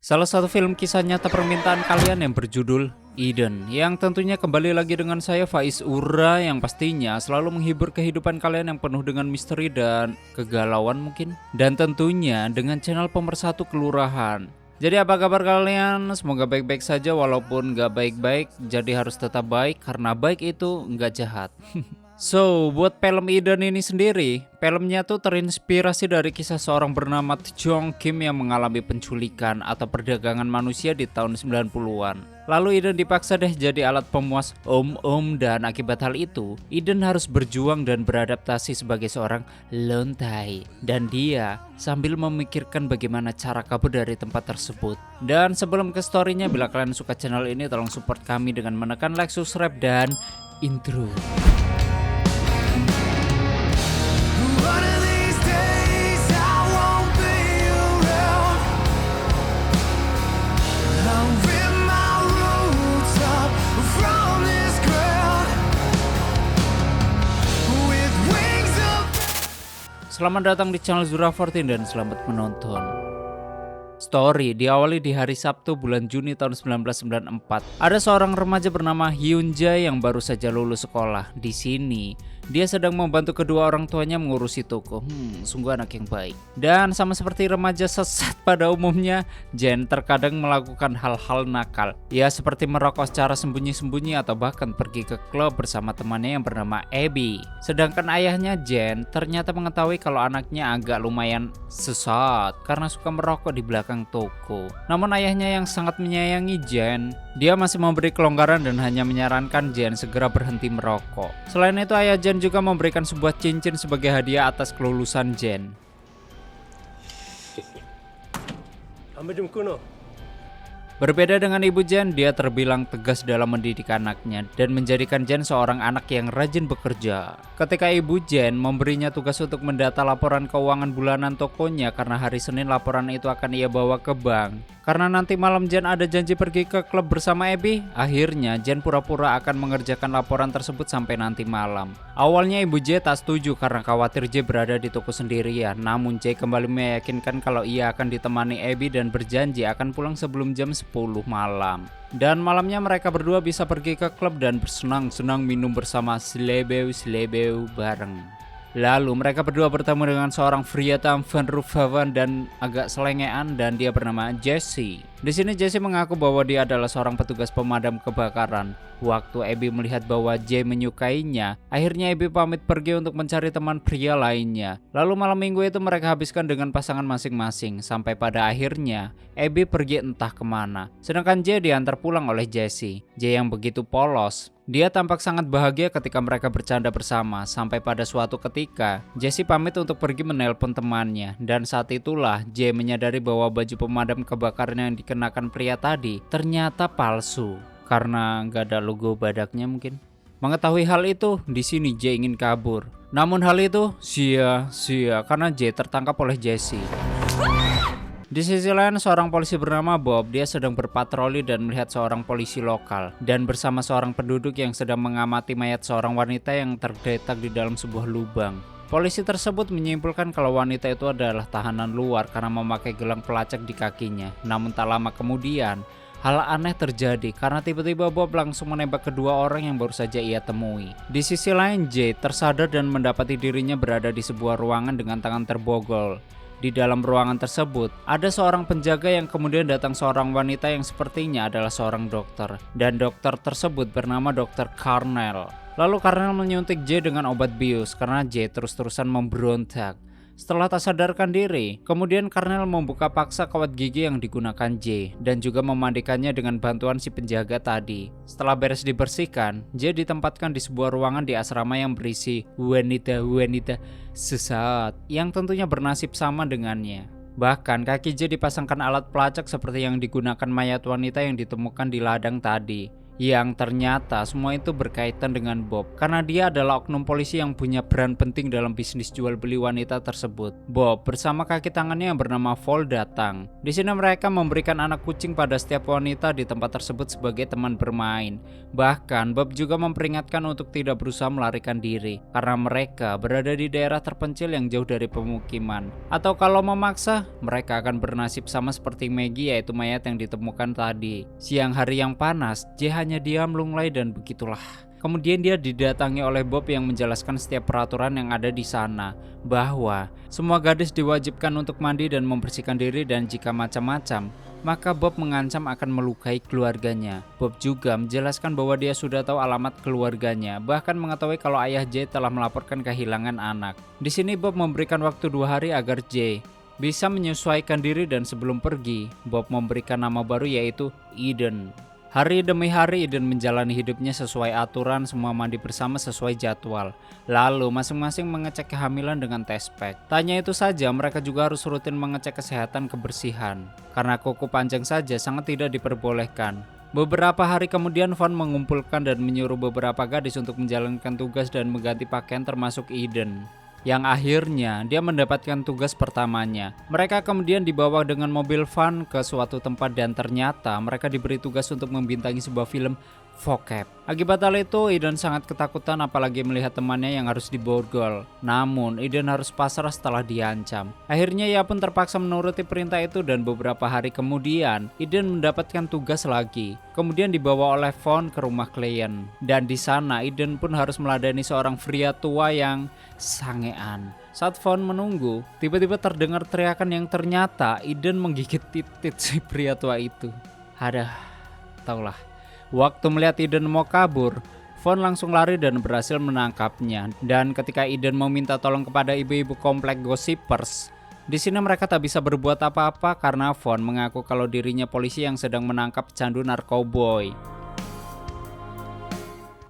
Salah satu film kisah nyata permintaan kalian yang berjudul Eden, yang tentunya kembali lagi dengan saya Faiz Ura, yang pastinya selalu menghibur kehidupan kalian yang penuh dengan misteri dan kegalauan mungkin. Dan tentunya dengan channel pemersatu kelurahan. Jadi apa kabar kalian? Semoga baik-baik saja walaupun gak baik-baik. Jadi harus tetap baik karena baik itu gak jahat. So, buat film Eden ini sendiri, filmnya tuh terinspirasi dari kisah seorang bernama Jong Kim yang mengalami penculikan atau perdagangan manusia di tahun 90-an. Lalu Eden dipaksa deh jadi alat pemuas om-om, dan akibat hal itu, Eden harus berjuang dan beradaptasi sebagai seorang lontai. Dan dia sambil memikirkan bagaimana cara kabur dari tempat tersebut. Dan sebelum ke storynya, bila kalian suka channel ini, tolong support kami dengan menekan like, subscribe, dan intro. Selamat datang di channel Zura14 dan selamat menonton. Story diawali di hari Sabtu bulan Juni tahun 1994. Ada seorang remaja bernama Hyun Jae yang baru saja lulus sekolah. Di sini, dia sedang membantu kedua orang tuanya mengurusi toko. Sungguh anak yang baik. Dan sama seperti remaja sesat pada umumnya, Jen terkadang melakukan hal-hal nakal. Ya, seperti merokok secara sembunyi-sembunyi atau bahkan pergi ke klub bersama temannya yang bernama Abby. Sedangkan ayahnya Jen ternyata mengetahui kalau anaknya agak lumayan sesat karena suka merokok di belakang toko. Namun ayahnya yang sangat menyayangi Jen, dia masih memberi kelonggaran dan hanya menyarankan Jen segera berhenti merokok. Selain itu, ayah Jen juga memberikan sebuah cincin sebagai hadiah atas kelulusan Jen. Berbeda dengan ibu Jen, dia terbilang tegas dalam mendidik anaknya dan menjadikan Jen seorang anak yang rajin bekerja. Ketika ibu Jen memberinya tugas untuk mendata laporan keuangan bulanan tokonya karena hari Senin laporan itu akan ia bawa ke bank. Karena nanti malam Jen ada janji pergi ke klub bersama Abby, akhirnya Jen pura-pura akan mengerjakan laporan tersebut sampai nanti malam. Awalnya ibu J tak setuju karena khawatir J berada di toko sendirian, namun J kembali meyakinkan kalau ia akan ditemani Abby dan berjanji akan pulang sebelum jam 10 malam. Dan malamnya mereka berdua bisa pergi ke klub dan bersenang-senang minum bersama selebeu bareng. Lalu mereka berdua bertemu dengan seorang pria tampan rupawan dan agak selengean, dan dia bernama Jesse. Di sini Jesse mengaku bahwa dia adalah seorang petugas pemadam kebakaran. Waktu Abby melihat bahwa Jay menyukainya, akhirnya Abby pamit pergi untuk mencari teman pria lainnya. Lalu malam minggu itu mereka habiskan dengan pasangan masing-masing, sampai pada akhirnya Abby pergi entah kemana. Sedangkan Jay diantar pulang oleh Jesse. Jay yang begitu polos, dia tampak sangat bahagia ketika mereka bercanda bersama, sampai pada suatu ketika Jesse pamit untuk pergi menelpon temannya, dan saat itulah Jay menyadari bahwa baju pemadam kebakaran yang dikenakan pria tadi ternyata palsu karena nggak ada logo badaknya mungkin. Mengetahui hal itu, di sini Jay ingin kabur. Namun hal itu sia-sia karena Jay tertangkap oleh Jesse. Di sisi lain, seorang polisi bernama Bob, dia sedang berpatroli dan melihat seorang polisi lokal dan bersama seorang penduduk yang sedang mengamati mayat seorang wanita yang tergeletak di dalam sebuah lubang. Polisi tersebut menyimpulkan kalau wanita itu adalah tahanan luar karena memakai gelang pelacak di kakinya. Namun tak lama kemudian, hal aneh terjadi karena tiba-tiba Bob langsung menembak kedua orang yang baru saja ia temui. Di sisi lain, Jay tersadar dan mendapati dirinya berada di sebuah ruangan dengan tangan terbogol. Di dalam ruangan tersebut, ada seorang penjaga yang kemudian datang seorang wanita yang sepertinya adalah seorang dokter. Dan dokter tersebut bernama Dr. Carnell. Lalu Carnell menyuntik Jay dengan obat bius karena Jay terus-terusan memberontak. Setelah tak sadarkan diri, kemudian Carnell membuka paksa kawat gigi yang digunakan Jay dan juga memandikannya dengan bantuan si penjaga tadi. Setelah beres dibersihkan, Jay ditempatkan di sebuah ruangan di asrama yang berisi wanita-wanita sesat yang tentunya bernasib sama dengannya. Bahkan kaki Jay dipasangkan alat pelacak seperti yang digunakan mayat wanita yang ditemukan di ladang tadi. Yang ternyata semua itu berkaitan dengan Bob karena dia adalah oknum polisi yang punya peran penting dalam bisnis jual beli wanita tersebut. Bob bersama kaki tangannya yang bernama Vol datang. Di sini mereka memberikan anak kucing pada setiap wanita di tempat tersebut sebagai teman bermain. Bahkan Bob juga memperingatkan untuk tidak berusaha melarikan diri karena mereka berada di daerah terpencil yang jauh dari pemukiman. Atau kalau memaksa, mereka akan bernasib sama seperti Maggie, yaitu mayat yang ditemukan tadi. Siang hari yang panas, J hanya diam lunglai dan begitulah. Kemudian dia didatangi oleh Bob yang menjelaskan setiap peraturan yang ada di sana, bahwa semua gadis diwajibkan untuk mandi dan membersihkan diri, dan jika macam-macam, maka Bob mengancam akan melukai keluarganya. Bob juga menjelaskan bahwa dia sudah tahu alamat keluarganya, bahkan mengetahui kalau ayah J telah melaporkan kehilangan anak. Di sini Bob memberikan waktu 2 hari agar J bisa menyesuaikan diri, dan sebelum pergi, Bob memberikan nama baru yaitu Eden. Hari demi hari Eden menjalani hidupnya sesuai aturan, semua mandi bersama sesuai jadwal. Lalu masing-masing mengecek kehamilan dengan tes pack. Tanya itu saja, mereka juga harus rutin mengecek kesehatan kebersihan. Karena kuku panjang saja sangat tidak diperbolehkan. Beberapa hari kemudian Vaughn mengumpulkan dan menyuruh beberapa gadis untuk menjalankan tugas dan mengganti pakaian termasuk Eden. Yang akhirnya dia mendapatkan tugas pertamanya. Mereka kemudian dibawa dengan mobil van ke suatu tempat dan ternyata mereka diberi tugas untuk membintangi sebuah film vocab. Akibat hal itu, Eden sangat ketakutan apalagi melihat temannya yang harus diborgol. Namun, Eden harus pasrah setelah diancam. Akhirnya ia pun terpaksa menuruti perintah itu dan beberapa hari kemudian, Eden mendapatkan tugas lagi. Kemudian dibawa oleh Vaughn ke rumah klien. Dan di sana, Eden pun harus meladani seorang pria tua yang sangean. Saat Vaughn menunggu, tiba-tiba terdengar teriakan yang ternyata Eden menggigit titit si pria tua itu. Taulah. Waktu melihat Eden mau kabur, Vaughn langsung lari dan berhasil menangkapnya. Dan ketika Eden meminta tolong kepada ibu-ibu komplek Gossipers, di sini mereka tak bisa berbuat apa-apa karena Vaughn mengaku kalau dirinya polisi yang sedang menangkap candu narkoboy.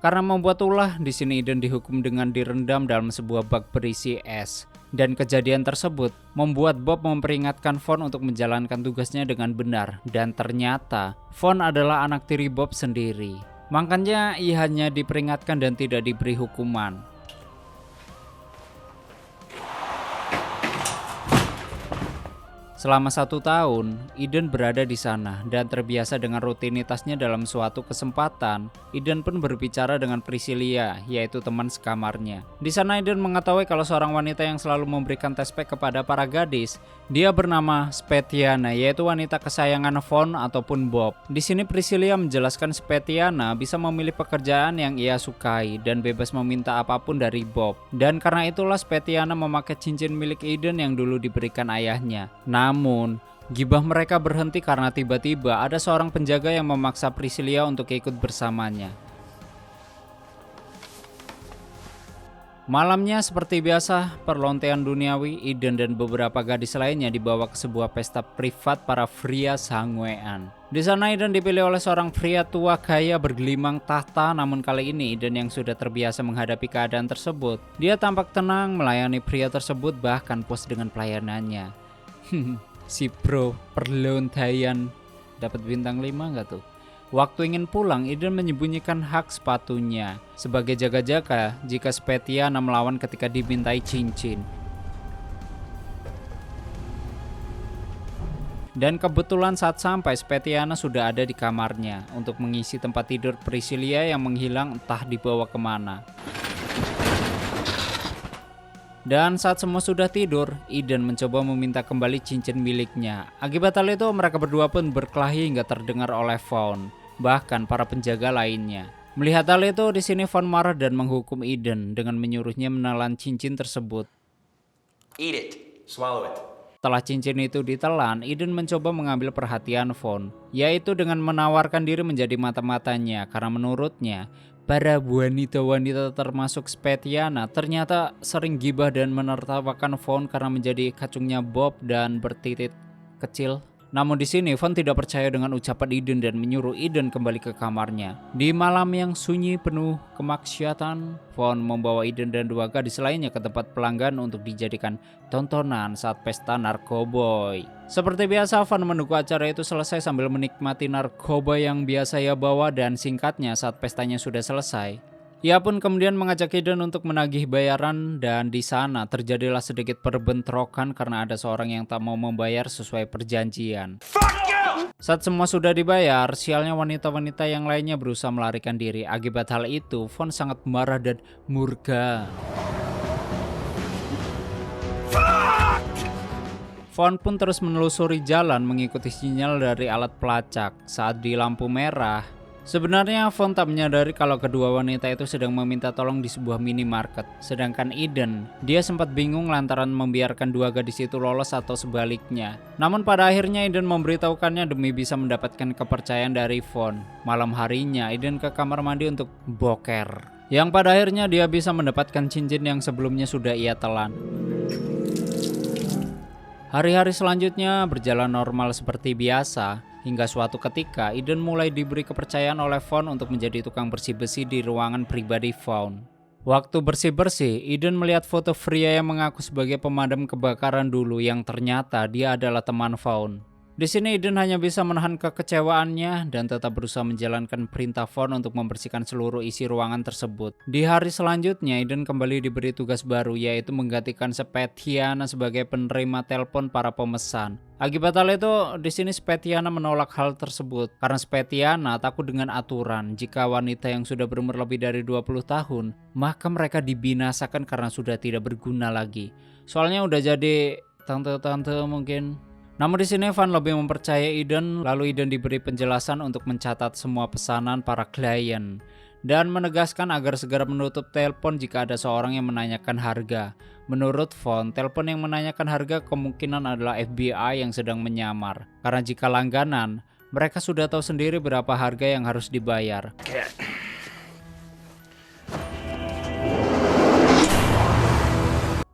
Karena membuat ulah, di sini Eden dihukum dengan direndam dalam sebuah bak berisi es. Dan kejadian tersebut membuat Bob memperingatkan Vaughn untuk menjalankan tugasnya dengan benar. Dan ternyata Vaughn adalah anak tiri Bob sendiri. Makanya ia hanya diperingatkan dan tidak diberi hukuman. Selama 1 tahun, Eden berada di sana dan terbiasa dengan rutinitasnya. Dalam suatu kesempatan, Eden pun berbicara dengan Priscilla, yaitu teman sekamarnya. Di sana Eden mengetahui kalau seorang wanita yang selalu memberikan tes pack kepada para gadis, dia bernama Spetiana, yaitu wanita kesayangan Vaughn ataupun Bob. Di sini Priscilla menjelaskan Spetiana bisa memilih pekerjaan yang ia sukai dan bebas meminta apapun dari Bob. Dan karena itulah Spetiana memakai cincin milik Eden yang dulu diberikan ayahnya. Namun, gibah mereka berhenti karena tiba-tiba ada seorang penjaga yang memaksa Priscilla untuk ikut bersamanya. Malamnya seperti biasa, perlontean duniawi, Eden dan beberapa gadis lainnya dibawa ke sebuah pesta privat para pria sangean. Di sana Eden dipilih oleh seorang pria tua kaya bergelimang tahta, namun kali ini Eden yang sudah terbiasa menghadapi keadaan tersebut. Dia tampak tenang melayani pria tersebut, bahkan puas dengan pelayanannya. Si bro perlontaian dapat bintang 5 gak tuh? Waktu ingin pulang, Eden menyembunyikan hak sepatunya sebagai jaga-jaga jika Spetiana melawan ketika dimintai cincin. Dan kebetulan saat sampai, Spetiana sudah ada di kamarnya untuk mengisi tempat tidur Priscilla yang menghilang entah dibawa kemana. Dan saat semua sudah tidur, Eden mencoba meminta kembali cincin miliknya. Akibat hal itu, mereka berdua pun berkelahi hingga terdengar oleh Vaughn, bahkan para penjaga lainnya. Melihat hal itu, di sini Vaughn marah dan menghukum Eden dengan menyuruhnya menelan cincin tersebut. Eat it. Swallow it. Setelah cincin itu ditelan, Eden mencoba mengambil perhatian Vaughn, yaitu dengan menawarkan diri menjadi mata-matanya karena menurutnya para wanita-wanita termasuk Spetiana ternyata sering gibah dan menertawakan Vaughn karena menjadi kacungnya Bob dan bertitit kecil. Namun di sini Von tidak percaya dengan ucapan Eden dan menyuruh Eden kembali ke kamarnya. Di malam yang sunyi penuh kemaksiatan, Von membawa Eden dan dua gadis lainnya ke tempat pelanggan untuk dijadikan tontonan saat pesta narkoboy. Seperti biasa, Von menunggu acara itu selesai sambil menikmati narkoba yang biasa ia bawa, dan singkatnya saat pestanya sudah selesai, ia pun kemudian mengajak Eden untuk menagih bayaran, dan di sana terjadilah sedikit perbentrokan karena ada seorang yang tak mau membayar sesuai perjanjian. Saat semua sudah dibayar, sialnya wanita-wanita yang lainnya berusaha melarikan diri. Akibat hal itu, Von sangat marah dan murka. Von pun terus menelusuri jalan mengikuti sinyal dari alat pelacak. Saat di lampu merah, sebenarnya Von tak menyadari kalau kedua wanita itu sedang meminta tolong di sebuah minimarket. Sedangkan Eden, dia sempat bingung lantaran membiarkan dua gadis itu lolos atau sebaliknya. Namun pada akhirnya Eden memberitahukannya demi bisa mendapatkan kepercayaan dari Von. Malam harinya Eden ke kamar mandi untuk boker, yang pada akhirnya dia bisa mendapatkan cincin yang sebelumnya sudah ia telan. Hari-hari selanjutnya berjalan normal seperti biasa, hingga suatu ketika Eden mulai diberi kepercayaan oleh Von untuk menjadi tukang bersih-bersih di ruangan pribadi Von. Waktu bersih-bersih, Eden melihat foto pria yang mengaku sebagai pemadam kebakaran dulu, yang ternyata dia adalah teman Von. Di sini Eden hanya bisa menahan kekecewaannya dan tetap berusaha menjalankan perintah Von untuk membersihkan seluruh isi ruangan tersebut. Di hari selanjutnya, Eden kembali diberi tugas baru, yaitu menggantikan Spetiana sebagai penerima telepon para pemesan. Akibat hal itu, di sini Spetiana menolak hal tersebut karena Spetiana takut dengan aturan. Jika wanita yang sudah berumur lebih dari 20 tahun, maka mereka dibinasakan karena sudah tidak berguna lagi. Soalnya udah jadi tante-tante mungkin. Namun di sini Von lebih mempercayai Eden, lalu Eden diberi penjelasan untuk mencatat semua pesanan para klien dan menegaskan agar segera menutup telepon jika ada seorang yang menanyakan harga. Menurut Von, telepon yang menanyakan harga kemungkinan adalah FBI yang sedang menyamar, karena jika langganan, mereka sudah tahu sendiri berapa harga yang harus dibayar.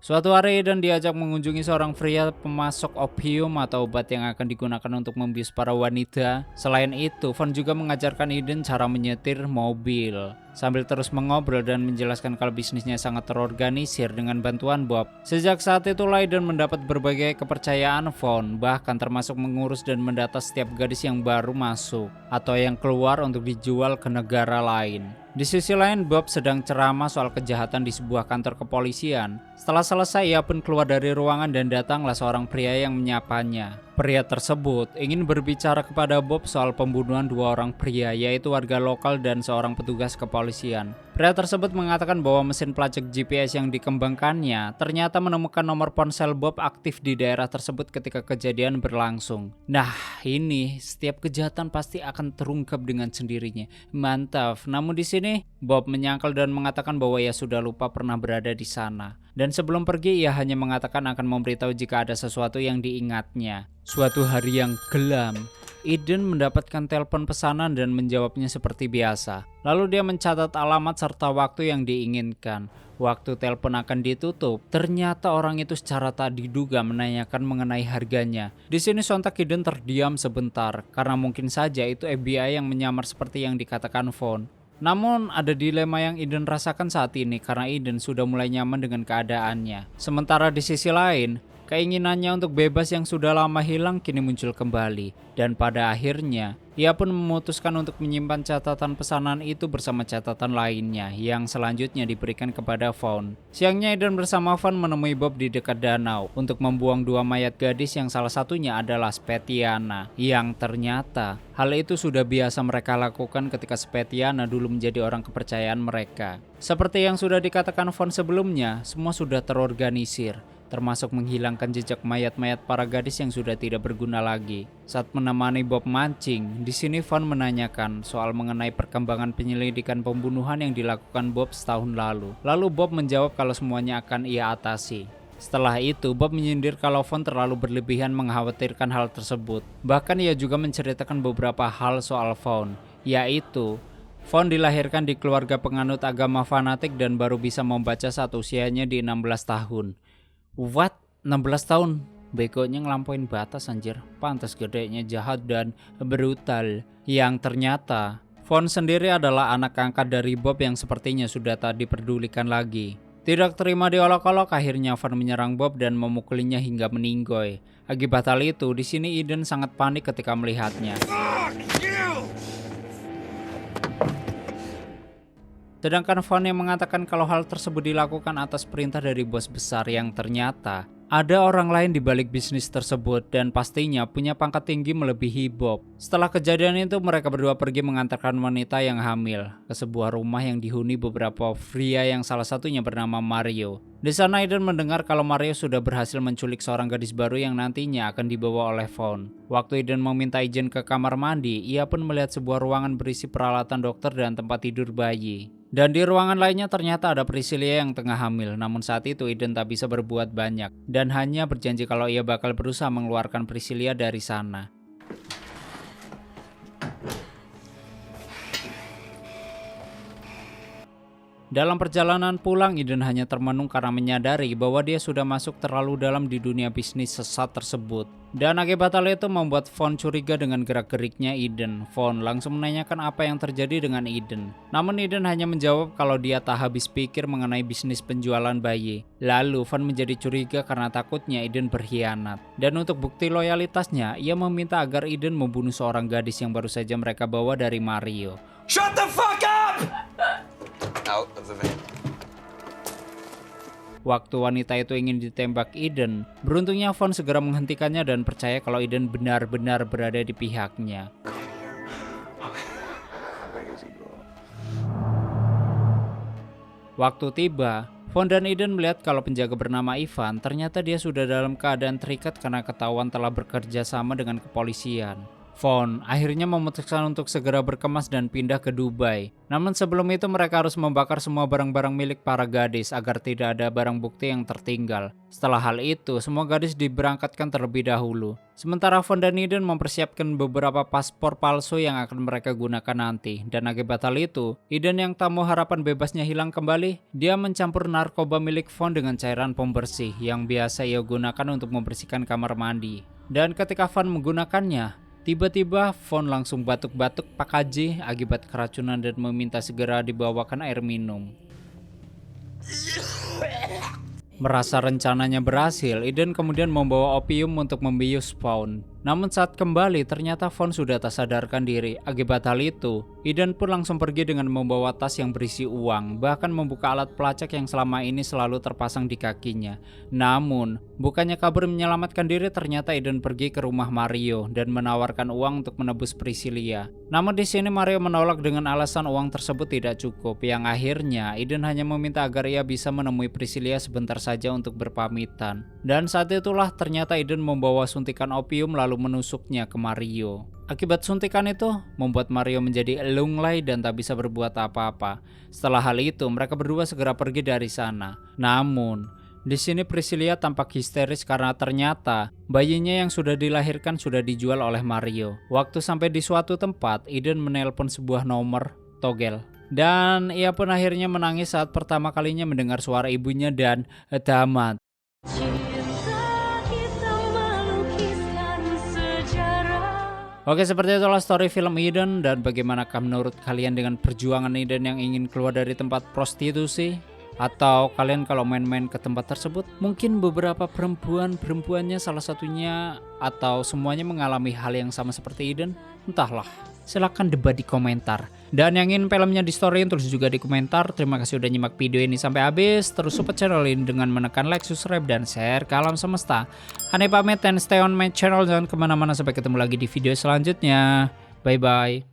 Suatu hari Eden diajak mengunjungi seorang pria pemasok opium atau obat yang akan digunakan untuk membius para wanita. Selain itu, Von juga mengajarkan Eden cara menyetir mobil, sambil terus mengobrol dan menjelaskan kalau bisnisnya sangat terorganisir dengan bantuan Bob. Sejak saat itulah Eden mendapat berbagai kepercayaan Von, bahkan termasuk mengurus dan mendata setiap gadis yang baru masuk atau yang keluar untuk dijual ke negara lain. Di sisi lain, Bob sedang ceramah soal kejahatan di sebuah kantor kepolisian. Setelah selesai, ia pun keluar dari ruangan dan datanglah seorang pria yang menyapanya. Pria tersebut ingin berbicara kepada Bob soal pembunuhan dua orang pria, yaitu warga lokal dan seorang petugas kepolisian. Pria tersebut mengatakan bahwa mesin pelacak GPS yang dikembangkannya ternyata menemukan nomor ponsel Bob aktif di daerah tersebut ketika kejadian berlangsung. Nah, ini setiap kejahatan pasti akan terungkap dengan sendirinya. Mantap. Namun di sini Bob menyangkal dan mengatakan bahwa ia sudah lupa pernah berada di sana. Dan sebelum pergi ia hanya mengatakan akan memberitahu jika ada sesuatu yang diingatnya. Suatu hari yang gelap, Eden mendapatkan telepon pesanan dan menjawabnya seperti biasa. Lalu dia mencatat alamat serta waktu yang diinginkan. Waktu telepon akan ditutup, ternyata orang itu secara tak diduga menanyakan mengenai harganya. Di sini sontak Eden terdiam sebentar karena mungkin saja itu FBI yang menyamar seperti yang dikatakan Von. Namun ada dilema yang Eden rasakan saat ini karena Eden sudah mulai nyaman dengan keadaannya. Sementara di sisi lain, keinginannya untuk bebas yang sudah lama hilang kini muncul kembali. Dan pada akhirnya, ia pun memutuskan untuk menyimpan catatan pesanan itu bersama catatan lainnya yang selanjutnya diberikan kepada Von. Siangnya Eden bersama Von menemui Bob di dekat danau untuk membuang dua mayat gadis yang salah satunya adalah Spetiana. Yang ternyata hal itu sudah biasa mereka lakukan ketika Spetiana dulu menjadi orang kepercayaan mereka. Seperti yang sudah dikatakan Von sebelumnya, semua sudah terorganisir, termasuk menghilangkan jejak mayat-mayat para gadis yang sudah tidak berguna lagi. Saat menemani Bob mancing, di sini Von menanyakan soal mengenai perkembangan penyelidikan pembunuhan yang dilakukan Bob setahun lalu. Lalu Bob menjawab kalau semuanya akan ia atasi. Setelah itu, Bob menyindir kalau Von terlalu berlebihan mengkhawatirkan hal tersebut. Bahkan ia juga menceritakan beberapa hal soal Von, yaitu Von dilahirkan di keluarga penganut agama fanatik dan baru bisa membaca saat usianya di 16 tahun. What? 16 tahun? Begonya ngelampain batas anjir. Pantas gedenya jahat dan brutal. Yang ternyata Vaughn sendiri adalah anak angkat dari Bob yang sepertinya sudah tak diperdulikan lagi. Tidak terima diolok-olok, akhirnya Vaughn menyerang Bob dan memukulinya hingga meninggoy. Akibat hal itu, di sini Eden sangat panik ketika melihatnya. Sedangkan Vaughn yang mengatakan kalau hal tersebut dilakukan atas perintah dari bos besar yang ternyata ada orang lain di balik bisnis tersebut dan pastinya punya pangkat tinggi melebihi Bob. Setelah kejadian itu, mereka berdua pergi mengantarkan wanita yang hamil ke sebuah rumah yang dihuni beberapa pria yang salah satunya bernama Mario. Di sana Eden mendengar kalau Mario sudah berhasil menculik seorang gadis baru yang nantinya akan dibawa oleh Vaughn. Waktu Eden meminta izin ke kamar mandi, ia pun melihat sebuah ruangan berisi peralatan dokter dan tempat tidur bayi. Dan di ruangan lainnya ternyata ada Priscilla yang tengah hamil. Namun saat itu Eden tak bisa berbuat banyak dan hanya berjanji kalau ia bakal berusaha mengeluarkan Priscilla dari sana. Dalam perjalanan pulang, Eden hanya termenung karena menyadari bahwa dia sudah masuk terlalu dalam di dunia bisnis sesat tersebut. Dan akibat hal itu membuat Vaughn curiga dengan gerak-geriknya Eden. Vaughn langsung menanyakan apa yang terjadi dengan Eden. Namun Eden hanya menjawab kalau dia tak habis pikir mengenai bisnis penjualan bayi. Lalu Vaughn menjadi curiga karena takutnya Eden berkhianat. Dan untuk bukti loyalitasnya, ia meminta agar Eden membunuh seorang gadis yang baru saja mereka bawa dari Mario. Shut the fuck up! Out of the van. Waktu wanita itu ingin ditembak Eden, beruntungnya Vaughn segera menghentikannya dan percaya kalau Eden benar-benar berada di pihaknya. Waktu tiba, Vaughn dan Eden melihat kalau penjaga bernama Ivan ternyata dia sudah dalam keadaan terikat karena ketahuan telah bekerja sama dengan kepolisian. Vaughn akhirnya memutuskan untuk segera berkemas dan pindah ke Dubai. Namun sebelum itu mereka harus membakar semua barang-barang milik para gadis agar tidak ada barang bukti yang tertinggal. Setelah hal itu, semua gadis diberangkatkan terlebih dahulu. Sementara Vaughn dan Eden mempersiapkan beberapa paspor palsu yang akan mereka gunakan nanti. Dan akibat hal itu, Eden yang tak mau harapan bebasnya hilang kembali, dia mencampur narkoba milik Vaughn dengan cairan pembersih yang biasa ia gunakan untuk membersihkan kamar mandi. Dan ketika Vaughn menggunakannya, tiba-tiba Vaughn langsung batuk-batuk pakaji akibat keracunan dan meminta segera dibawakan air minum. Merasa rencananya berhasil, Eden kemudian membawa opium untuk membius Vaughn. Namun saat kembali ternyata Vaughn sudah tak sadarkan diri. Akibat hal itu, Eden pun langsung pergi dengan membawa tas yang berisi uang, bahkan membuka alat pelacak yang selama ini selalu terpasang di kakinya. Namun, bukannya kabur menyelamatkan diri, ternyata Eden pergi ke rumah Mario dan menawarkan uang untuk menebus Priscilla. Namun di sini Mario menolak dengan alasan uang tersebut tidak cukup, yang akhirnya Eden hanya meminta agar ia bisa menemui Priscilla sebentar saja untuk berpamitan. Dan saat itulah ternyata Eden membawa suntikan opium lalu menusuknya ke Mario. Akibat suntikan itu membuat Mario menjadi lunglai dan tak bisa berbuat apa-apa. Setelah hal itu mereka berdua segera pergi dari sana. Namun di sini Priscilla tampak histeris karena ternyata bayinya yang sudah dilahirkan sudah dijual oleh Mario. Waktu sampai di suatu tempat, Eden menelpon sebuah nomor togel. Dan ia pun akhirnya menangis saat pertama kalinya mendengar suara ibunya dan tamat. Oke, seperti itulah story film Eden. Dan bagaimanakah menurut kalian dengan perjuangan Eden yang ingin keluar dari tempat prostitusi? Atau kalian kalau main-main ke tempat tersebut, mungkin beberapa perempuannya salah satunya atau semuanya mengalami hal yang sama seperti Eden? Entahlah, silahkan debat di komentar. Dan yang ingin filmnya di storyin tulis juga di komentar. Terima kasih udah nyimak video ini sampai habis. Terus support channel ini dengan menekan like, subscribe, dan share ke alam semesta. Aneh pamit dan stay on my channel. Jangan kemana-mana, sampai ketemu lagi di video selanjutnya. Bye-bye.